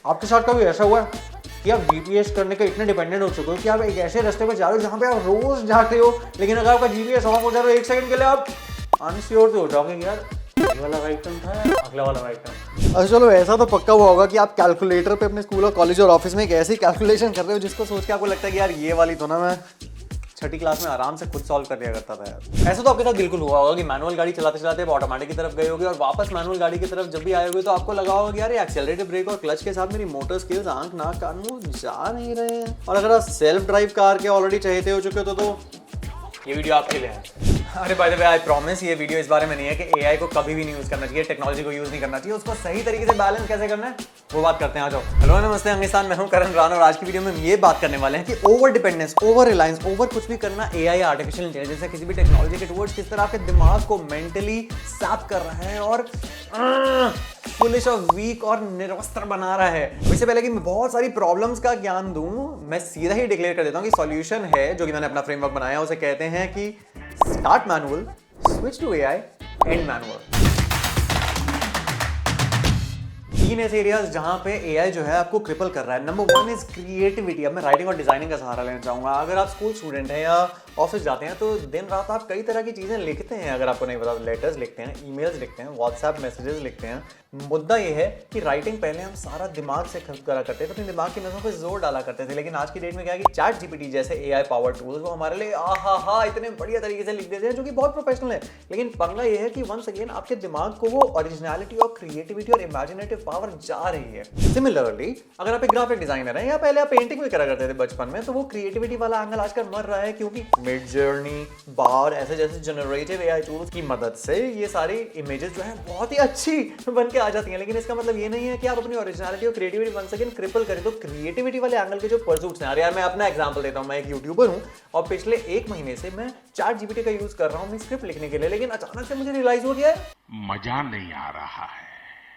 आपके साथ कभी ऐसा हुआ है कि आप जीपीएस करने के इतने डिपेंडेंट हो चुके हो कि आप एक ऐसे रास्ते पर जा रहे हो जहाँ पे आप रोज जाते हो, लेकिन अगर आपका जीपीएस ऑफ हो जाए तो एक सेकंड के लिए आप अनश्योर तो हो जाओगे यार ये वाला राइट टर्न था या अगला वाला राइट टर्न। अच्छा चलो, ऐसा तो पक्का हुआ होगा कि आप कैलकुलेटर पे अपने स्कूल और कॉलेज और ऑफिस में एक ऐसी कैलकुलेशन कर रहे हो जिसको सोच के आपको लगता है कि यार ये वाली तो ना मैं छठी क्लास में आराम से खुद सॉल्व कर लिया करता था यार। ऐसा तो आपके साथ बिल्कुल हुआ होगा कि मैनुअल गाड़ी चलाते चलाते आप ऑटोमेटिक की तरफ गए होगे और वापस मैनुअल गाड़ी की तरफ जब भी आए होगे तो आपको लगा होगा कि यार ये एक्सेलरेटर, ब्रेक और क्लच के साथ मेरी मोटर स्किल्स आंख नाक कान मुंह जा नहीं रहे हैं। और अगर आप सेल्फ ड्राइव कार के ऑलरेडी चहेते हो चुके हो तो ये वीडियो आपके लिए है। अरे by the way I promise ये वीडियो इस बारे में नहीं है कि एआई को कभी भी नहीं यूज करना चाहिए, टेक्नोलॉजी को यूज नहीं करना चाहिए, उसको सही तरीके से बैलेंस कैसे करना है वो बात करते हैं। आ जाओ। हेलो नमस्ते अंगिस्तान, मैं हूं करण राणा और आज की वीडियो में ये बात करने वाले हैं कि over dependence, over Reliance, over कुछ भी करना एआई आर्टिफिशियल इंटेलिजेंस या किसी भी टेक्नोलॉजी के टुवर्ड्स किस तरह आपके दिमाग को मेंटली सैप कर रहा है और फुलिश और वीक और निरवस्त्र बना रहा है। इससे पहले कि मैं बहुत सारी प्रॉब्लम्स का ज्ञान दूं, मैं सीधा ही डिक्लेयर कर देता हूं कि सॉल्यूशन है जो कि मैंने अपना फ्रेमवर्क बनाया, उसे कहते हैं कि start manual, switch to AI, end manual. तीन ऐसे एरियाज जहां पे एआई जो है आपको क्रिपल कर रहा है। Number 1 is creativity. अब मैं राइटिंग और डिजाइनिंग का सहारा लेना चाहूंगा। अगर आप स्कूल स्टूडेंट हैं या ऑफिस जाते हैं तो दिन रात आप कई तरह की चीजें लिखते हैं। अगर आपको नहीं पता, लेटर्स लिखते हैं, ईमेल्स लिखते हैं, व्हाट्सएप मैसेजेस लिखते हैं। मुद्दा यह है कि राइटिंग पहले हम सारा दिमाग से करा करते थे, अपने दिमाग की नसों पे जोर डाला करते थे, लेकिन आज की डेट में क्या है कि चैट जीपीटी जैसे एआई पावर टूल्स वो हमारे लिए आहा इतने बढ़िया तरीके से लिख देते हैं जो कि बहुत प्रोफेशनल है। लेकिन पंगा यह है कि वंस अगेन आपके दिमाग को वो ओरिजिनलिटी और क्रिएटिविटी और इमेजिनेटिव पावर जा रही है। सिमिलरली अगर आप एक ग्राफिक डिजाइनर हैं या पहले आप पेंटिंग भी करा करते थे बचपन में, तो वो क्रिएटिविटी वाला एंगल आजकल मर रहा है क्योंकि मिड जर्नी, बार ऐसे जैसे जनरेटिव एआई टूल्स की मदद से ये सारी इमेजेस जो है बहुत ही अच्छी बन के आ जाती हैं। लेकिन इसका मतलब ये नहीं है कि आप अपनी ओरिजिनलिटी और क्रिएटिविटी वंस अगेन क्रिपल करें। तो क्रिएटिविटी वाले एंगल के जो परसूट्स हैं, अरे यार मैं अपना एग्जांपल देता हूं, मैं एक यूट्यूबर हूं और पिछले 1 महीने से मैं चैट जीपीटी का यूज कर रहा हूं अपनी स्क्रिप्ट लिखने के लिए, लेकिन अचानक से मुझे रियलाइज हो गया मजा नहीं आ रहा है।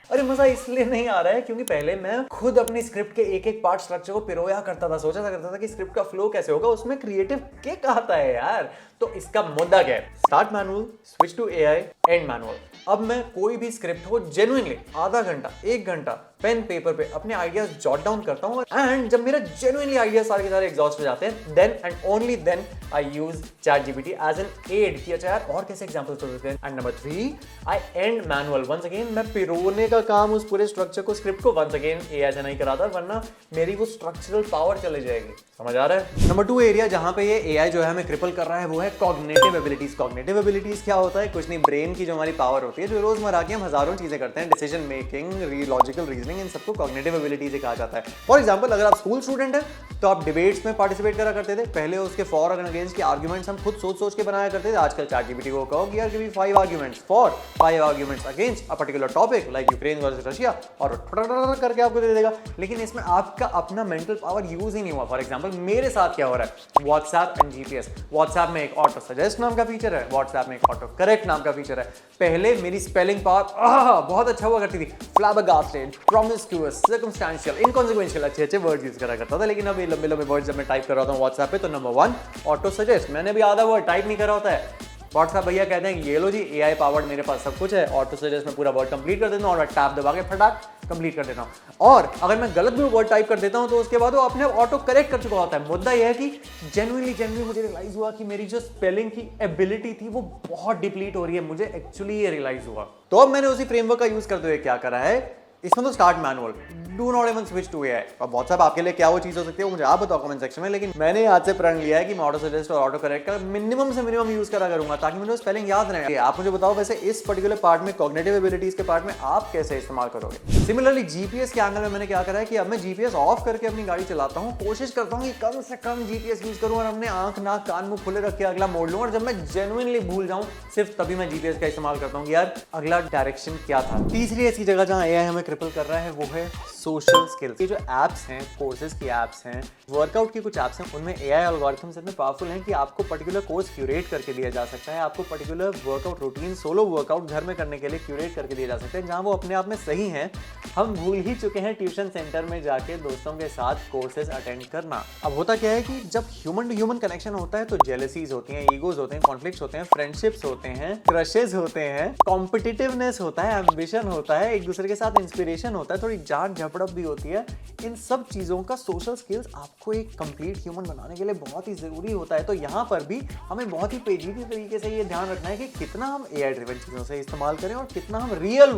अरे मजा इसलिए नहीं आ रहा है क्योंकि पहले मैं खुद अपनी स्क्रिप्ट के एक पार्ट स्ट्रक्चर को पिरोया करता था, सोचा करता था कि स्क्रिप्ट का फ्लो कैसे होगा, उसमें क्रिएटिव किक आता है यार। तो इसका मुद्दा क्या है? Start manual, switch to AI, end manual. अब मैं कोई भी स्क्रिप्ट हो जेन्युइनली आधा घंटा 1 घंटा पेन पेपर पे अपने आइडियाज जॉट डाउन करता हूं एंड जब मेरा जेन्युइनली आइडियाज सारे के सारे एग्जॉस्ट हो जाते हैं, then and only then I use ChatGPT as an aid कि अच्छा यार और कैसे एग्जांपल्स हो सकते हैं। And number 3 I end manual. Once again मैं पिरोने का काम उस पूरे स्ट्रक्चर को, स्क्रिप्ट को वंस अगेन एआई से नहीं कराता, वरना मेरी वो स्ट्रक्चरल पावर चले जाएगी। समझ आ रहा है? नंबर 2 एरिया जहां पे ये एआई जो है हमें क्रिपल कर रहा है वो है कॉग्निटिव एबिलिटीज। कॉग्निटिव एबिलिटीज क्या होता है? कुछ नहीं, ब्रेन की जो हमारी पावर होती है, जो रोजमर्रा की हम हजारों चीजें करते हैं, डिसीजन मेकिंग, लॉजिकल रीजनिंग, इन सबको कॉग्निटिव एबिलिटीज कहा जाता है। फॉर एग्जांपल अगर आप स्कूल स्टूडेंट हैं तो आप डिबेट्स में पार्टिसिपेट करा करते थे, पहले उसके फॉर और अगेंस्ट के आर्गुमेंट्स हम खुद सोच के बनाया करते थे। आजकल चैट जीपीटी को कहो कि यार give me 5 arguments for, 5 arguments against a particular topic like Ukraine versus Russia और करके आपको दे देगा। लेकिन इसमें आपका अपना मेंटल पावर यूज ही नहीं हुआ। फॉर एग्जांपल मेरे साथ क्या हो रहा है? WhatsApp and GPS. व्हाट्सएप में एक ऑटो सजेस्ट नाम का फीचर है, व्हाट्सएप में एक ऑटो करेक्ट नाम का फीचर है। पहले मेरी स्पेलिंग पावर बहुत अच्छा हुआ करती थी, फ्लैबरगास्टेड, प्रॉमिस्क्यूअस, सर्कमस्टेंशियल, इनकॉन्सिक्वेंशियल, अच्छे वर्ड्स यूज करा करता था। लेकिन अब ये लंबे वर्ड्स जब मैं टाइप कर रहा हूं व्हाट्सएप पे तो नंबर 1 ऑटो सजेस्ट, मैंने भी आधा वर्ड टाइप नहीं करा होता है। व्हाट्सएप भैया कहते हैं ये लो जी एआई पावर्ड, मेरे पास सब कुछ है, ऑटो सजेस्ट में पूरा वर्ड कंप्लीट कर देता हूं और मैं टैब दबा के फटाक कंप्लीट कर देता हूं। और अगर मैं गलत भी वर्ड टाइप कर देता हूं तो उसके बाद वो अपने ऑटो करेक्ट कर चुका होता है। मुद्दा यह है कि जेन्युइनली मुझे रियलाइज हुआ कि मेरी जो स्पेलिंग की एबिलिटी थी वो बहुत डिप्लीट हो रही है। मुझे एक्चुअली ये रियलाइज हुआ। तो अब मैंने उसी फ्रेमवर्क का यूज करते हुए क्या करा है, इसमें तो start manual, do not even switch to AI. अब व्हाट्सएप आपके लिए क्या वो चीज हो सकती है मुझे आप बताओ कमेंट सेक्शन में। लेकिन मैंने आज से प्रण लिया है कि मैं ऑटो सजेस्ट और ऑटो करेक्ट का मिनिमम से मिनिमम यूज करा करूंगा ताकि मुझे स्पेलिंग याद रहे। आप मुझे बताओ वैसे इस पर्टिकुलर पार्ट में, कॉग्निटिव एबिलिटीज के पार्ट में आप कैसे इस्तेमाल करोगे। सिमिलरली जीपीएस के एंगल में मैंने क्या करा है कि अब मैं जीपीएस ऑफ करके अपनी गाड़ी चलाता हूँ, कोशिश करता हूँ कि कम से कम जीपीएस यूज करूँ और अपने आंख नाक कान मुंह खुले रख के अगला मोड़ लूँ। और जब मैं जेन्युइनली भूल जाऊँ सिर्फ तभी मैं जीपीएस का इस्तेमाल करता हूँ कि यार अगला डायरेक्शन क्या था। तीसरी ऐसी जगह जहाँ एआई हमें क्रिपल कर रहा है वो है सोशल स्किल्स। ये जो एप्स हैं, कोर्सेज की एप्स हैं, वर्कआउट की कुछ एप्स हैं, उनमें एआई एल्गोरिथम्स इतने पावरफुल हैं कि आपको पर्टिकुलर कोर्स क्यूरेट करके दिया जा सकता है, आपको particular workout routine, solo workout घर में करने के लिए क्यूरेट करके दिया जा सकता है जहां वो अपने आप में सही हैं। हम भूल ही चुके हैं ट्यूशन सेंटर में जाके दोस्तों के साथ कोर्सेज अटेंड करना। अब होता क्या है कि जब ह्यूमन टू ह्यूमन कनेक्शन होता है तो जेलसीज होती हैं, ईगोज होते हैं, कॉन्फ्लिक्ट्स होते हैं, फ्रेंडशिप्स होते हैं, क्रशेज होते हैं, कॉम्पिटिटिवनेस होता है, एम्बिशन होता है, एक दूसरे के साथ इंस्पिरेशन होता है, थोड़ी जान रपड़प भी होती है, इन सब चीज़ों का सोशल स्किल्स आपको एक कंप्लीट ह्यूमन बनाने के लिए बहुत ही ज़रूरी होता है। तो यहाँ पर भी हमें बहुत ही पेचीदे तरीके से ये ध्यान रखना है कि कितना हम AI ड्रिवन चीज़ों से इस्तेमाल करें और कितना हम रियल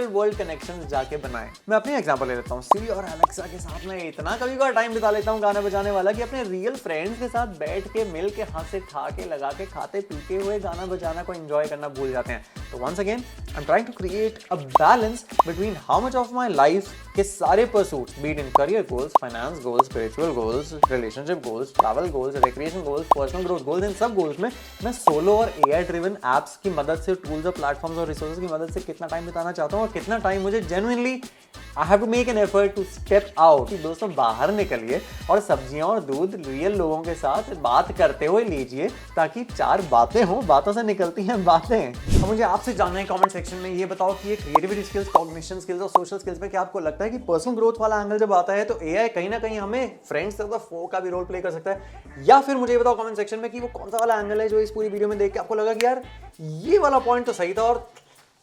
वर्ल्ड कनेक्शन जाके बनाएं। मैं अपनी एग्जांपल ले लेता हूँ। सिरी और एलेक्सा के साथ मैं इतना कभी कभार टाइम बिता लेता हूँ गाना बजाने वाला कि अपने रियल फ्रेंड्स के साथ बैठ के मिल के हाथ से ठा के लगा के खाते पीते हुए गाना बजाना को एंजॉय करना भूल जाते हैं। तो once again I am trying to create a balance between how much of my life के सारे pursuits, be it in career goals, finance goals, spiritual goals, relationship goals, travel goals, recreation goals, personal growth goals, इन सब goals में मैं solo और AI driven apps की मदद से, टूल्स और प्लेटफॉर्म्स और रिसोर्सेज की मदद से कितना टाइम बिताना चाहता हूँ और कितना टाइम मुझे genuinely I have to make an effort to step out. दोस्तों बाहर निकलिए और सब्जियां और दूध रियल लोगों के साथ बात करते हुए लीजिए ताकि 4 बातें हों, बातों से निकलती हैं बातें। अब मुझे आपसे जानना है कमेंट सेक्शन में, ये बताओ कि ये क्रिएटिविटी स्किल्स, कॉग्निशन स्किल्स और सोशल स्किल्स पे क्या आपको लगता है कि पर्सनल ग्रोथ वाला एंगल जब आता है तो AI कहीं ना कहीं हमें फ्रेंड्स से ज्यादा फो का भी रोल प्ले कर सकता है? या फिर मुझे ये बताओ कमेंट सेक्शन में कि वो कौन सा वाला एंगल है जो इस पूरी वीडियो में देख के आपको लगा कि यार ये वाला पॉइंट तो सही था और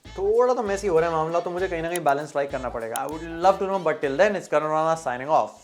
थोड़ा तो मैसी हो रहा है मामला, तो मुझे कहीं ना कहीं बैलेंस स्ट्राइक करना पड़ेगा। I would love to know, but till then it's Karan Rana signing of.